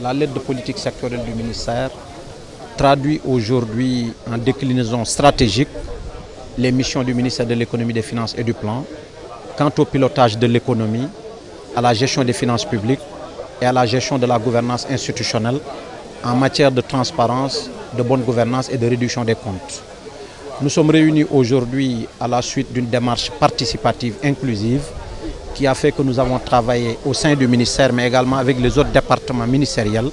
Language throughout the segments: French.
La lettre de politique sectorielle du ministère traduit aujourd'hui en déclinaison stratégique les missions du ministère de l'économie, des finances et du plan quant au pilotage de l'économie, à la gestion des finances publiques et à la gestion de la gouvernance institutionnelle en matière de transparence, de bonne gouvernance et de réduction des comptes. Nous sommes réunis aujourd'hui à la suite d'une démarche participative inclusive qui a fait que nous avons travaillé au sein du ministère, mais également avec les autres départements ministériels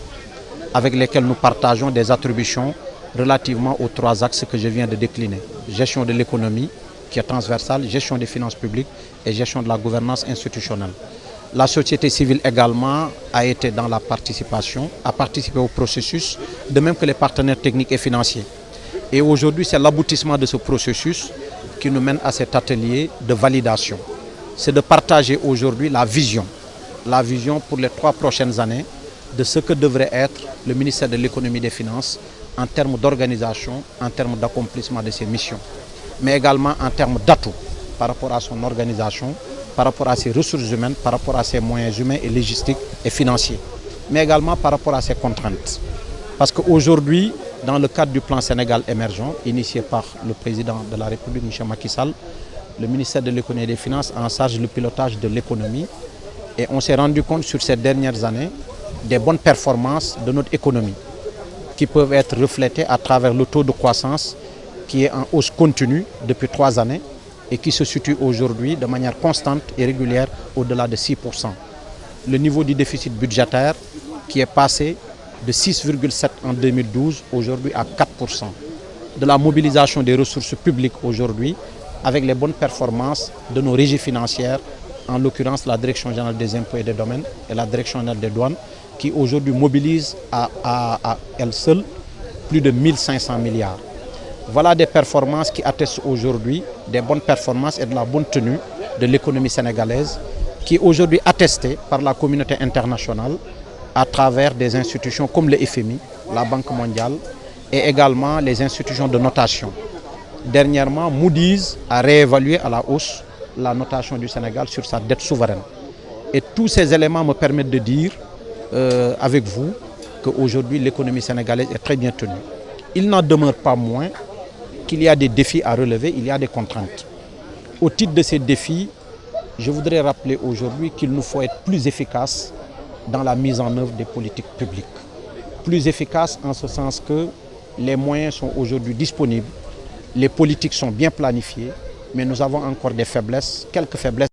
avec lesquels nous partageons des attributions relativement aux trois axes que je viens de décliner. Gestion de l'économie, qui est transversale, gestion des finances publiques et gestion de la gouvernance institutionnelle. La société civile également a été dans la participation, a participé au processus, de même que les partenaires techniques et financiers. Et aujourd'hui, c'est l'aboutissement de ce processus qui nous mène à cet atelier de validation. C'est de partager aujourd'hui la vision pour les 3 prochaines années de ce que devrait être le ministère de l'économie et des finances en termes d'organisation, en termes d'accomplissement de ses missions, mais également en termes d'atouts par rapport à son organisation, par rapport à ses ressources humaines, par rapport à ses moyens humains et logistiques et financiers, mais également par rapport à ses contraintes. Parce qu'aujourd'hui, dans le cadre du plan Sénégal émergent, initié par le président de la République, M. Macky Sall, le ministère de l'économie et des finances a en charge le pilotage de l'économie. Et on s'est rendu compte sur ces dernières années des bonnes performances de notre économie qui peuvent être reflétées à travers le taux de croissance qui est en hausse continue depuis 3 années et qui se situe aujourd'hui de manière constante et régulière au-delà de 6%. Le niveau du déficit budgétaire qui est passé de 6,7 en 2012 aujourd'hui à 4%. De la mobilisation des ressources publiques aujourd'hui avec les bonnes performances de nos régies financières, en l'occurrence la Direction générale des impôts et des domaines et la Direction générale des douanes, qui aujourd'hui mobilisent à elles seules plus de 1500 milliards. Voilà des performances qui attestent aujourd'hui des bonnes performances et de la bonne tenue de l'économie sénégalaise, qui est aujourd'hui attestée par la communauté internationale à travers des institutions comme le FMI, la Banque mondiale et également les institutions de notation. Dernièrement, Moody's a réévalué à la hausse la notation du Sénégal sur sa dette souveraine. Et tous ces éléments me permettent de dire avec vous qu'aujourd'hui l'économie sénégalaise est très bien tenue. Il n'en demeure pas moins qu'il y a des défis à relever, il y a des contraintes. Au titre de ces défis, je voudrais rappeler aujourd'hui qu'il nous faut être plus efficace dans la mise en œuvre des politiques publiques. Plus efficace en ce sens que les moyens sont aujourd'hui disponibles, les politiques sont bien planifiées, mais nous avons encore des faiblesses, quelques faiblesses